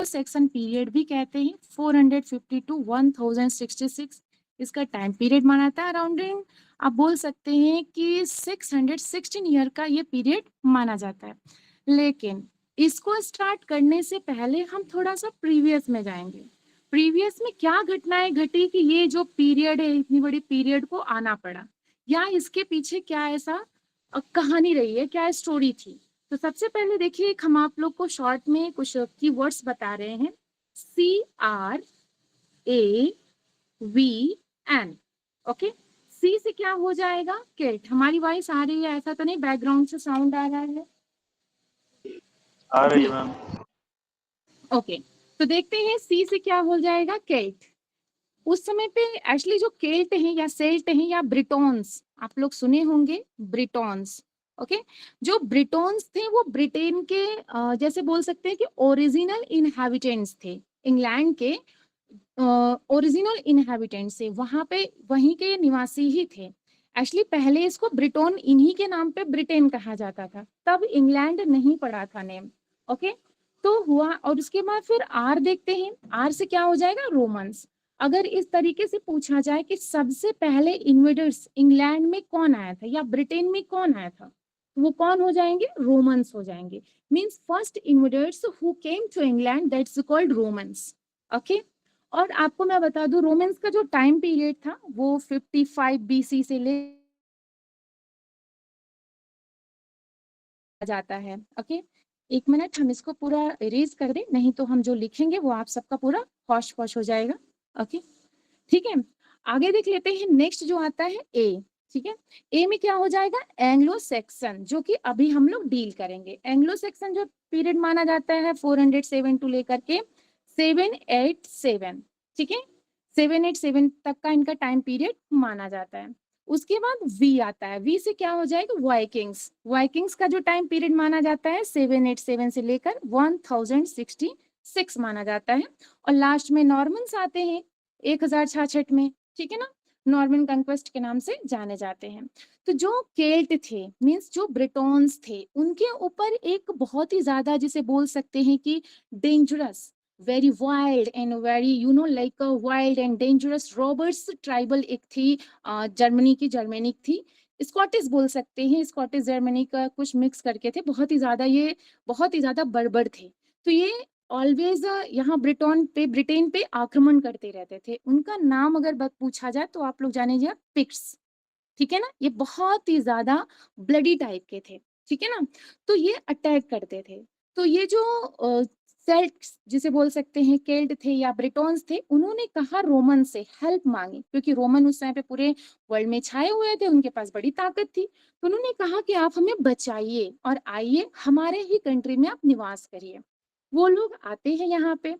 Section period भी कहते हैं। 450 टू 1066 इसका टाइम पीरियड माना जाता है। अराउंडिंग आप बोल सकते हैं कि 616 ईयर का ये पीरियड माना जाता है। लेकिन इसको स्टार्ट करने से पहले हम थोड़ा सा प्रीवियस में जाएंगे। प्रीवियस में क्या घटनाएं घटी कि ये जो पीरियड है, इतनी बड़ी पीरियड को आना पड़ा, या इसके पीछे क्या ऐसा कहानी रही है, क्या स्टोरी थी। तो सबसे पहले देखिए, हम आप लोग को शॉर्ट में कुछ कीवर्ड्स बता रहे हैं। CRAVN। ओके, सी से क्या हो जाएगा? केल्ट। हमारी वॉइस आ रही है? ऐसा तो नहीं बैकग्राउंड से साउंड आ रहा है? आ रही है मैम। ओके, तो देखते हैं सी से क्या हो जाएगा? केल्ट। उस समय पे एक्चुअली जो केल्ट हैं या सेल्ट हैं या ब्रिटोन्स, आप लोग सुने होंगे ब्रिटोन्स। ओके, जो ब्रिटोन्स थे वो ब्रिटेन के जैसे बोल सकते हैं कि ओरिजिनल इनहैबिटेंट्स थे। इंग्लैंड के ओरिजिनल इनहैबिटेंट्स से, वहां पे वहीं के निवासी ही थे। एक्चुअली पहले इसको ब्रिटोन इन्हीं के नाम पे ब्रिटेन कहा जाता था, तब इंग्लैंड नहीं पड़ा था नेम। ओके, तो हुआ, और उसके बाद फिर आर देखते हैं। आर से क्या हो जाएगा? रोमन्स। अगर इस तरीके से पूछा जाए कि सबसे पहले इन्वेडर्स इंग्लैंड में कौन आया था या ब्रिटेन में कौन आया था, वो कौन हो जाएंगे? रोमन्स हो जाएंगे। Means first invaders who came to England, that's called Romans. Okay, और आपको मैं बता दूं, रोमन्स का जो टाइम पीरियड था वो 55 BC से ले जाता है। ओके, एक मिनट, हम इसको पूरा इरेज कर दें, नहीं तो हम जो लिखेंगे वो आप सबका पूरा हौश पौश हो जाएगा। ओके, ठीक है, आगे देख लेते हैं। नेक्स्ट जो आता है ए। ठीक है, ए में क्या हो जाएगा? एंग्लो सेक्सन, जो कि अभी हम लोग डील करेंगे। एंग्लो सेक्सन जो पीरियड माना जाता है 407 टू लेकर के 787। ठीक है, 787 तक का इनका टाइम पीरियड माना जाता है। उसके बाद वी आता है। वी से क्या हो जाएगा? वाइकिंग्स। वाइकिंग्स का जो टाइम पीरियड माना जाता है 787 से लेकर 1066 माना जाता है। और लास्ट में नॉर्मन्स आते हैं 1066 में। ठीक है ना, नॉर्मन कंक्वेस्ट के नाम से जाने जाते हैं। तो जो केल्ट थे, मींस जो ब्रिटोन्स थे, उनके ऊपर एक बहुत ही ज्यादा, जिसे बोल सकते हैं कि dangerous, very wild and very like wild and dangerous Roberts tribal एक थी, जर्मनी की, जर्मेनिक थी, स्कॉटिश बोल सकते हैं, स्कॉटिश जर्मनी का कुछ मिक्स करके थे। बहुत ही ज्यादा ये बहुत ही ज्यादा बर्बर थे। तो ये ऑलवेज यहाँ ब्रिटेन पे आक्रमण करते रहते थे। उनका नाम अगर पूछा जाए तो आप लोग जानिए पिक्ट्स। ठीक है ना, ये बहुत ही ज्यादा ब्लडी टाइप के थे। ठीक है ना, तो ये अटैक करते थे। तो ये जो सेल्ट्स जिसे बोल सकते हैं, केल्ट थे या ब्रिटोन्स थे, उन्होंने कहा रोमन से हेल्प मांगी, क्योंकि रोमन उस समय पे पूरे वर्ल्ड में छाए हुए थे, उनके पास बड़ी ताकत थी। तो उन्होंने कहा कि आप हमें बचाइए और आइए हमारे ही कंट्री में आप निवास करिए। वो लोग आते हैं यहाँ पे,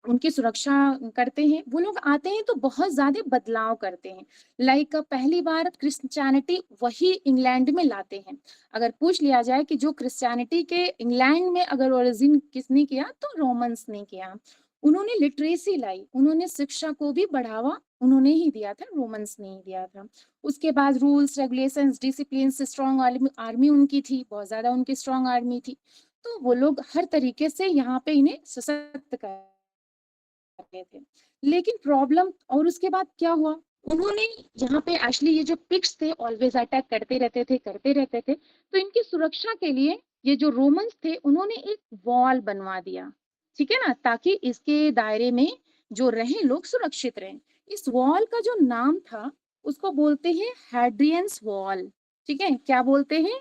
उनकी सुरक्षा करते हैं। वो लोग आते हैं तो बहुत ज्यादा बदलाव करते हैं। लाइक पहली बार क्रिश्चियनिटी वही इंग्लैंड में लाते हैं। अगर पूछ लिया जाए कि जो क्रिश्चियनिटी के इंग्लैंड में अगर ओरिजिन किसने किया, तो रोमन्स ने किया। उन्होंने लिटरेसी लाई, उन्होंने शिक्षा को भी बढ़ावा उन्होंने ही दिया था, रोमन्स ने ही दिया था। उसके बाद rules regulations discipline, strong army उनकी थी, बहुत ज्यादा उनकी स्ट्रॉन्ग आर्मी थी। तो वो लोग हर तरीके से यहाँ पे इन्हें सशक्त कर रहे थे। लेकिन प्रॉब्लम, और उसके बाद क्या हुआ, उन्होंने यहाँ पे एक्चुअली ये जो पिक्ट्स थे ऑलवेज अटैक करते रहते थे। तो इनकी सुरक्षा के लिए ये जो रोमन्स थे, उन्होंने एक वॉल बनवा दिया। ठीक है ना, ताकि इसके दायरे में जो रहे लोग सुरक्षित रहें। इस वॉल का जो नाम था उसको बोलते हैं हैड्रियंस वॉल। ठीक है, क्या बोलते हैं?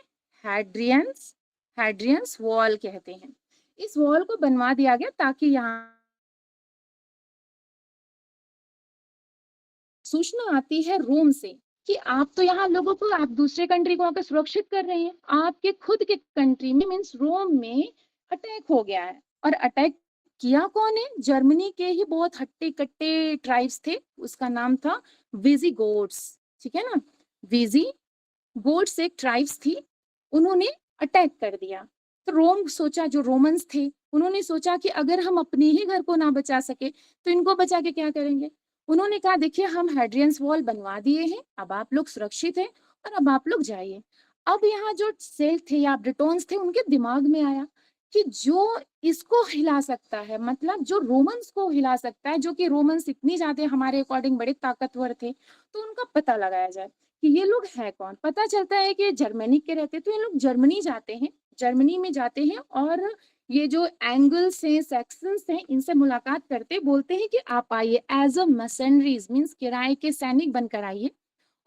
हैड्रियंस वॉल कहते हैं। इस वॉल को बनवा दिया गया ताकि यहाँ सूचना आती है रोम से कि आप तो यहाँ लोगों को, आप दूसरे कंट्री को आकर सुरक्षित कर रहे हैं, आपके खुद के कंट्री में मींस रोम में अटैक हो गया है। और अटैक किया कौन है? जर्मनी के ही बहुत हट्टे कट्टे ट्राइब्स थे, उसका नाम था विजिगोट्स। ठीक है ना, विजिगोट्स एक ट्राइब्स थी, उन्होंने अटैक कर दिया। तो रोम सोचा, जो रोमन्स थे उन्होंने सोचा कि अगर हम अपने ही घर को ना बचा सके तो इनको बचा के क्या करेंगे। उन्होंने कहा देखिए, हम हैड्रियंस वॉल बनवा दिए हैं, अब आप लोग सुरक्षित हैं और अब आप लोग जाइए। अब यहाँ जो सेल्ट थे या ब्रिटोन्स थे, उनके दिमाग में आया कि जो इसको हिला सकता है, मतलब जो रोमन्स को हिला सकता है, जो कि रोमन्स इतनी ज्यादा हमारे अकॉर्डिंग बड़े ताकतवर थे, तो उनका पता लगाया जाए कि ये लोग है कौन। पता चलता है कि जर्मनी के रहते, तो ये लोग जर्मनी जाते हैं, जर्मनी में जाते हैं और ये जो एंगल्स हैं, सेक्शंस हैं, इनसे मुलाकात करते, बोलते हैं कि आप आइए एज अ मसनरीज, मीन्स किराए के सैनिक बनकर आइए,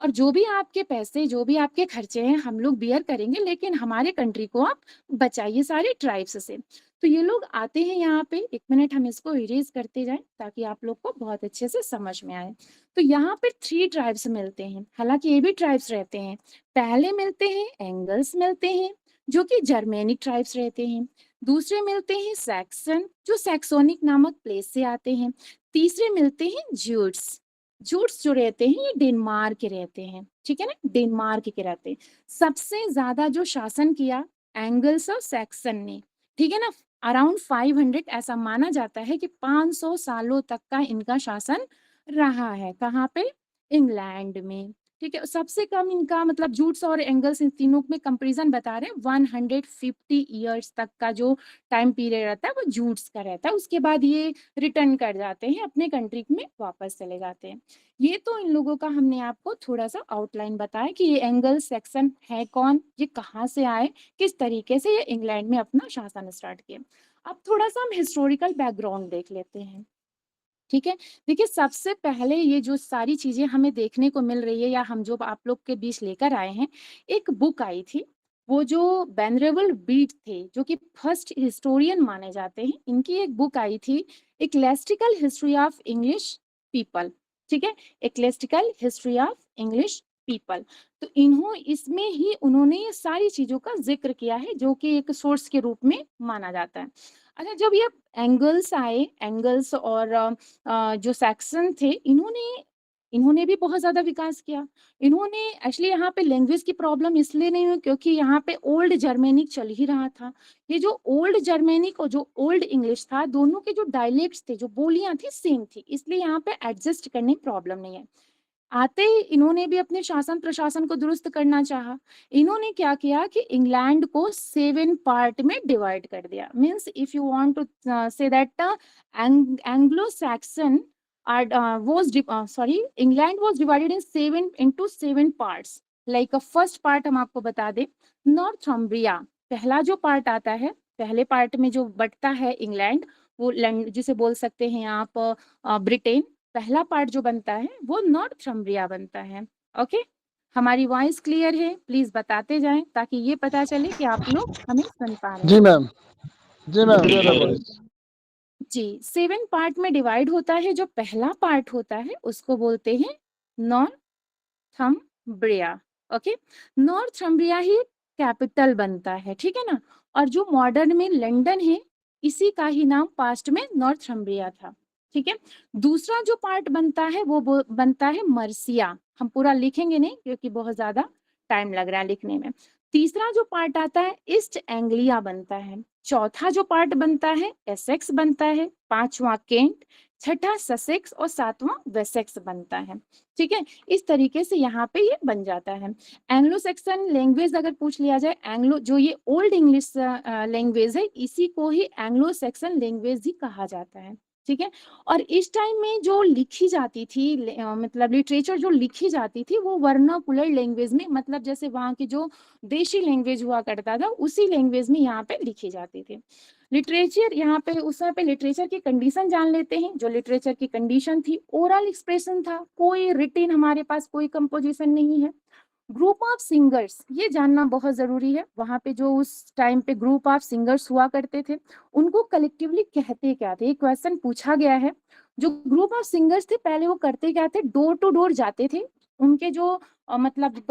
और जो भी आपके पैसे, जो भी आपके खर्चे हैं, हम लोग बियर करेंगे, लेकिन हमारे कंट्री को आप बचाइए सारे ट्राइब्स से। तो ये लोग आते हैं यहाँ पे। एक मिनट हम इसको इरेज करते जाएं ताकि आप लोग को बहुत अच्छे से समझ में आए। तो यहाँ पे 3 ट्राइब्स मिलते हैं, हालांकि ये भी ट्राइब्स रहते हैं। पहले मिलते हैं एंगल्स मिलते हैं, जो कि जर्मेनिक ट्राइब्स रहते हैं। दूसरे मिलते हैं सैक्सन, जो सैक्सोनिक नामक प्लेस से आते हैं। तीसरे मिलते हैं ज्यूट्स, जूट्स जो रहते हैं ये डेनमार्क के रहते हैं, ठीक है ना, डेनमार्क के रहते हैं। सबसे ज्यादा जो शासन किया एंगल्स और सैक्सन ने, ठीक है ना, अराउंड 500, ऐसा माना जाता है कि 500 सालों तक का इनका शासन रहा है। कहाँ पे? इंग्लैंड में, ठीक है। सबसे कम इनका मतलब जूट्स और एंगल्स, इन तीनों में कंपैरिजन बता रहे हैं, 150 ईयर्स तक का जो टाइम पीरियड रहता है वो जूट्स का रहता है। उसके बाद ये रिटर्न कर जाते हैं, अपने कंट्री में वापस चले जाते हैं। ये तो इन लोगों का हमने आपको थोड़ा सा आउटलाइन बताया कि ये एंगल सेक्शन है कौन, ये कहाँ से आए, किस तरीके से ये इंग्लैंड में अपना शासन स्टार्ट किया। अब थोड़ा सा हम हिस्टोरिकल बैकग्राउंड देख लेते हैं, ठीक है। देखिए, सबसे पहले ये जो सारी चीजें हमें देखने को मिल रही है, या हम जो आप लोग के बीच लेकर आए हैं, एक बुक आई थी, वो जो वेनरेबल बीट थे, जो कि फर्स्ट हिस्टोरियन माने जाते हैं, इनकी एक बुक आई थी, इक्लेस्टिकल हिस्ट्री ऑफ इंग्लिश पीपल, ठीक है, इक्लेस्टिकल हिस्ट्री ऑफ इंग्लिश पीपल। तो इसमें ही उन्होंने ये सारी चीजों का जिक्र किया है, जो कि एक सोर्स के रूप में माना जाता है। अच्छा, जब ये एंगल्स आए, एंगल्स और जो सैक्सन थे, इन्होंने इन्होंने भी बहुत ज्यादा विकास किया। इन्होंने एक्चुअली, यहाँ पे लैंग्वेज की प्रॉब्लम इसलिए नहीं हुई क्योंकि यहाँ पे ओल्ड जर्मेनिक चल ही रहा था। ये जो ओल्ड जर्मेनिक और जो ओल्ड इंग्लिश था, दोनों के जो डायलेक्ट्स थे, जो बोलियां थी, सेम थी, इसलिए यहाँ पे एडजस्ट करने प्रॉब्लम नहीं है। आते ही इन्होंने भी अपने शासन प्रशासन को दुरुस्त करना चाहा। इन्होंने क्या किया कि इंग्लैंड को 7 पार्ट में डिवाइड कर दिया। Means if you want to say that Anglo Saxon England was divided in 7 parts. Like first part हम आपको बता दें, नॉर्थम्ब्रिया पहला जो पार्ट आता है, पहले पार्ट में जो बटता है इंग्लैंड, वो जिसे बोल सकते हैं आप ब्रिटेन। पहला पार्ट जो बनता है वो नॉर्थम्ब्रिया बनता है। ओके, हमारी वॉइस क्लियर है? प्लीज बताते जाएं ताकि ये पता चले कि आप लोग हमें सुन पा रहे जी हैं। मैम, जी मैम, क्लियर है वॉइस। जी, 7 पार्ट में डिवाइड होता है। जो पहला पार्ट होता है उसको बोलते हैं नॉर्थम्ब्रिया। ओके, नॉर्थम्ब्रिया ही कैपिटल बनता है, ठीक है ना। और जो मॉडर्न में लंदन है, इसी का ही नाम पास्ट में नॉर्थम्ब्रिया था, ठीक है। दूसरा जो पार्ट बनता है वो बनता है मर्सिया। हम पूरा लिखेंगे नहीं क्योंकि बहुत ज्यादा टाइम लग रहा है लिखने में। तीसरा जो पार्ट आता है ईस्ट एंग्लिया बनता है। चौथा जो पार्ट बनता है एसेक्स बनता है। पांचवा केंट, छठा ससेक्स और सातवां वेसेक्स बनता है, ठीक है। इस तरीके से यहाँ पे ये बन जाता है। एंग्लो सेक्सन लैंग्वेज अगर पूछ लिया जाए, एंग्लो जो ये ओल्ड इंग्लिश लैंग्वेज है, इसी को ही एंग्लो सेक्सन लैंग्वेज ही कहा जाता है, ठीक है। और इस टाइम में जो लिखी जाती थी, मतलब लिटरेचर जो लिखी जाती थी, वो वर्नाकुलर लैंग्वेज में, मतलब जैसे वहाँ की जो देशी लैंग्वेज हुआ करता था, उसी लैंग्वेज में यहाँ पे लिखी जाती थी। लिटरेचर, यहाँ पे उस समय पे लिटरेचर की कंडीशन जान लेते हैं। जो लिटरेचर की कंडीशन थी, ओरल एक्सप्रेशन था, कोई रिटिन हमारे पास कोई कंपोजिशन नहीं है। ग्रुप ऑफ सिंगर्स, ये जानना बहुत जरूरी है। वहां पे जो उस टाइम पे ग्रुप ऑफ सिंगर्स हुआ करते थे, उनको कलेक्टिवली कहते क्या थे, ये क्वेश्चन पूछा गया है। जो ग्रुप ऑफ सिंगर्स थे, पहले वो करते क्या थे, डोर टू डोर जाते थे। उनके जो मतलब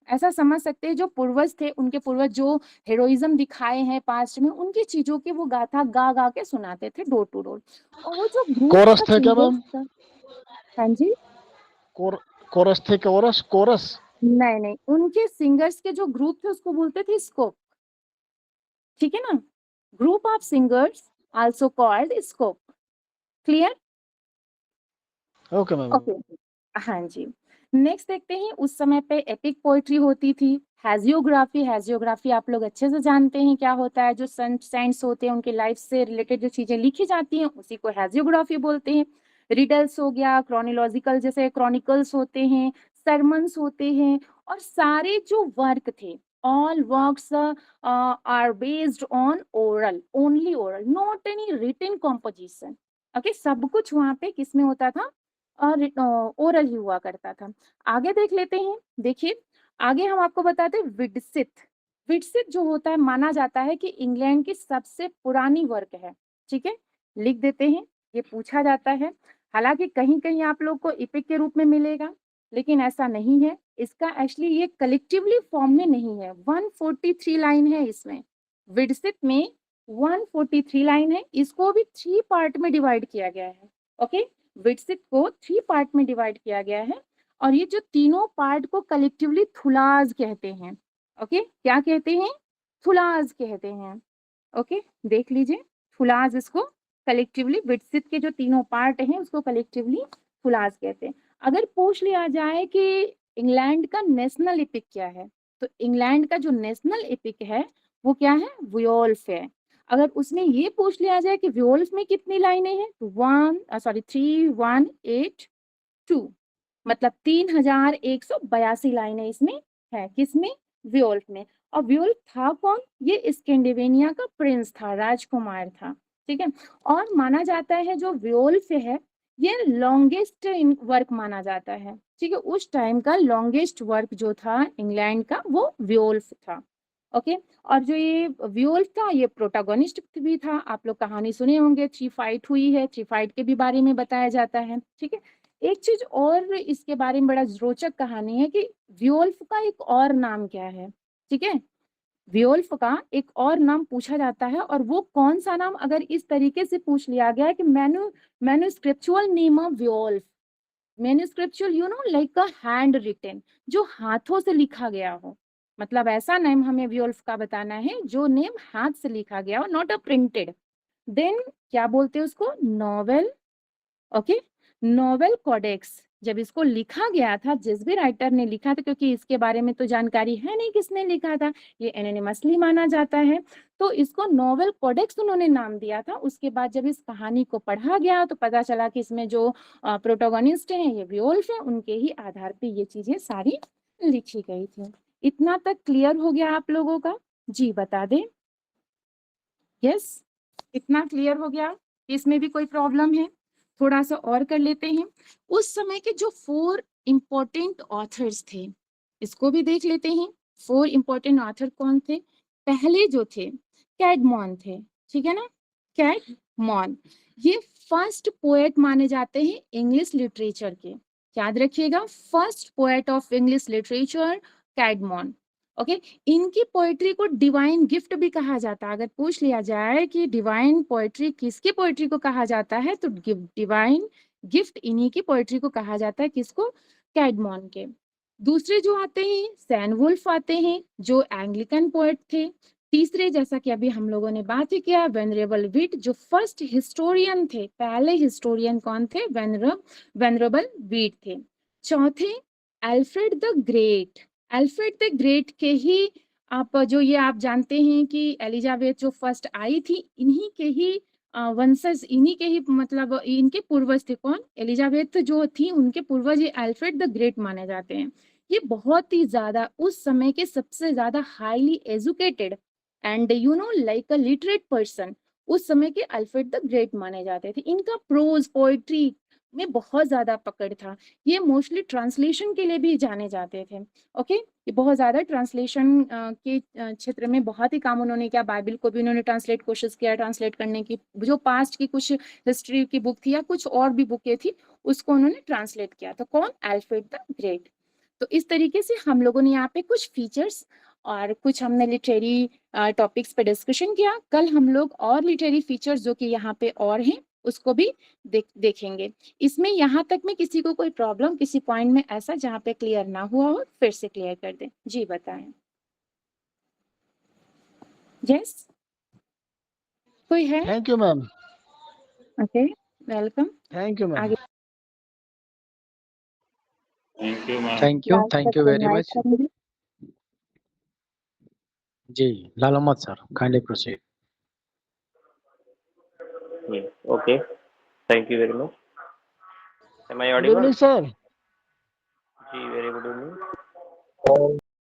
ऐसा समझ सकते हैं, जो पूर्वज थे, उनके पूर्वज जो हेरोइज्म दिखाए हैं पास्ट में, उनकी चीजों की वो गाथा गा गा के सुनाते थे डोर टू डोर। और वो जो ग्रुप कोरस था थे क्या सिंगर्स मैम? का, हाँ जी, कोरस थे, कोरस। नहीं नहीं, उनके सिंगर्स के जो ग्रुप थे उसको बोलते थे स्कोप, ठीक है ना। Group of singers also called scope. Clear? Okay ma'am. Okay, हाँ जी। नेक्स्ट देखते हैं, उस समय पे एपिक पोएट्री होती थी। हैजियोग्राफी आप लोग अच्छे से जानते हैं क्या होता है। जो सेंट्स होते हैं उनके लाइफ से रिलेटेड जो चीजें लिखी जाती हैं उसी को हैजियोग्राफी बोलते हैं। रिडल्स हो गया, क्रोनोलॉजिकल जैसे क्रॉनिकल्स होते हैं, सरमन्स होते हैं, और सारे जो वर्क थे, all works are based on oral, only oral, not any written composition. Okay, सब कुछ वहाँ पे किस में होता था, और ओरल ही हुआ करता था। आगे देख लेते हैं। देखिए आगे हम आपको बताते हैं विडसित। विडसित जो होता है, माना जाता है कि इंग्लैंड की सबसे पुरानी वर्क है। ठीक है, लिख देते हैं, ये पूछा जाता है। हालांकि कहीं कहीं आप लोग को इपिक के रूप में मिलेगा, लेकिन ऐसा नहीं है। इसका एक्चुअली ये कलेक्टिवली फॉर्म में नहीं है। 143 लाइन है इसमें, विडसित में 143 लाइन है। इसको भी 3 पार्ट में डिवाइड किया गया है। ओके, विडसित को 3 पार्ट में डिवाइड किया गया है, और ये जो तीनों पार्ट को कलेक्टिवली थुलाज कहते हैं। ओके, क्या कहते हैं, थुलाज कहते हैं। ओके, देख लीजिए, थुलाज इसको कलेक्टिवली, विडसित के जो तीनों पार्ट हैं उसको कलेक्टिवली थुलाज कहते हैं। अगर पूछ लिया जाए कि इंग्लैंड का नेशनल एपिक क्या है, तो इंग्लैंड का जो नेशनल एपिक है वो क्या है, वियोल्फ है। अगर उसमें ये पूछ लिया जाए कि वियोल्फ में कितनी लाइनें हैं, तो 3182, मतलब 3182 लाइनें इसमें है। किसमें, वियोल्फ में। और वियोल्फ था कौन, ये स्कैंडिनेविया का प्रिंस था, राजकुमार था। ठीक है, और माना जाता है जो वियोल्फ है ये लॉन्गेस्ट वर्क माना जाता है। ठीक है, उस टाइम का लॉन्गेस्ट वर्क जो था इंग्लैंड का वो वियोल्फ था। ओके, और जो ये वियोल्फ था ये प्रोटागोनिस्ट भी था। आप लोग कहानी सुने होंगे, 3 फाइट हुई है, 3 फाइट के भी बारे में बताया जाता है। ठीक है, एक चीज और इसके बारे में बड़ा रोचक कहानी है कि वियोल्फ का एक और नाम क्या है। ठीक है, वियोल्फ का एक और नाम पूछा जाता है, और वो कौन सा नाम, अगर इस तरीके से पूछ लिया गया है कि manuscriptual name of Beowulf, manuscriptual like a hand written, जो हाथों से लिखा गया हो। मतलब ऐसा नेम हमें वियोल्फ का बताना है जो नेम हाथ से लिखा गया हो, नॉट अ प्रिंटेड। देन क्या बोलते हैं उसको, नॉवेल। Okay, novel codex. जब इसको लिखा गया था, जिस भी राइटर ने लिखा था, क्योंकि इसके बारे में तो जानकारी है नहीं किसने लिखा था, ये एनोनिमसली माना जाता है, तो इसको नोवेल कोडेक्स उन्होंने नाम दिया था। उसके बाद जब इस कहानी को पढ़ा गया तो पता चला कि इसमें जो प्रोटोगोनिस्ट हैं ये वियोल्फ हैं, उनके ही आधार पे ये चीजें सारी लिखी गई थी। इतना तक क्लियर हो गया आप लोगों का, जी बता दें। यस, इतना क्लियर हो गया, इसमें भी कोई प्रॉब्लम है, थोड़ा सा और कर लेते हैं। उस समय के जो 4 इंपॉर्टेंट ऑथर्स थे, इसको भी देख लेते हैं। 4 इंपॉर्टेंट ऑथर कौन थे। पहले जो थे कैडमॉन थे, ठीक है ना, कैडमॉन। ये फर्स्ट पोएट माने जाते हैं इंग्लिश लिटरेचर के, याद रखिएगा, first poet of English literature Caedmon. Okay, इनकी पोएट्री को डिवाइन गिफ्ट भी कहा जाता है। अगर पूछ लिया जाए कि डिवाइन पोएट्री किसकी पोएट्री को कहा जाता है, तो डिवाइन गिफ्ट इन्हीं की पोएट्री को कहा जाता है। किसको, कैडमॉन के। दूसरे जो आते हैं सैनवुल्फ आते हैं, जो एंग्लिकन पोएट थे। तीसरे, जैसा कि अभी हम लोगों ने बात ही किया, वेनरेबल विट, जो फर्स्ट हिस्टोरियन थे। पहले हिस्टोरियन कौन थे, वेनरेबल विट थे। चौथे, Alfred the great. Alfred the great के ही आप जो ये आप जानते हैं कि एलिजाबेथ जो फर्स्ट आई थी, इन्हीं के ही वंशज, इन्हीं के ही मतलब इनके पूर्वज थे। कौन, एलिजाबेथ जो थी उनके पूर्वज ये अल्फ्रेड द ग्रेट माने जाते हैं। ये बहुत ही ज्यादा उस समय के सबसे ज्यादा highly educated and like a literate person उस समय के अल्फ्रेड द ग्रेट माने जाते थे। इनका प्रोज पोएट्री में बहुत ज्यादा पकड़ था। ये मोस्टली ट्रांसलेशन के लिए भी जाने जाते थे। ओके, ये बहुत ज्यादा ट्रांसलेशन के क्षेत्र में बहुत ही काम उन्होंने किया। बाइबल को भी उन्होंने ट्रांसलेट कोशिश किया ट्रांसलेट करने की, जो पास्ट की कुछ हिस्ट्री की बुक थी या कुछ और भी बुकें थी उसको उन्होंने ट्रांसलेट किया। तो कौन, अल्फ्रेड द ग्रेट। तो इस तरीके से हम लोगों ने यहाँ पे कुछ फीचर्स और कुछ हमने लिटरेरी टॉपिक्स पे डिस्कशन किया। कल हम लोग और लिटरेरी फीचर्स जो कि यहाँ पे और हैं उसको भी देखेंगे। इसमें यहाँ तक में किसी को कोई प्रॉब्लम, किसी पॉइंट में ऐसा जहाँ पे क्लियर ना हुआ हो, फिर से क्लियर कर दें। जी बताएं। यस, कोई है। Thank you ma'am, okay, welcome. Thank you ma'am. आगे Thank you, ma'am. Thank you very much. जी, Lal Ahmad sir, kindly proceed. Yeah. Okay. Thank you very much. Am I Good audible? evening, sir. जी, very good evening.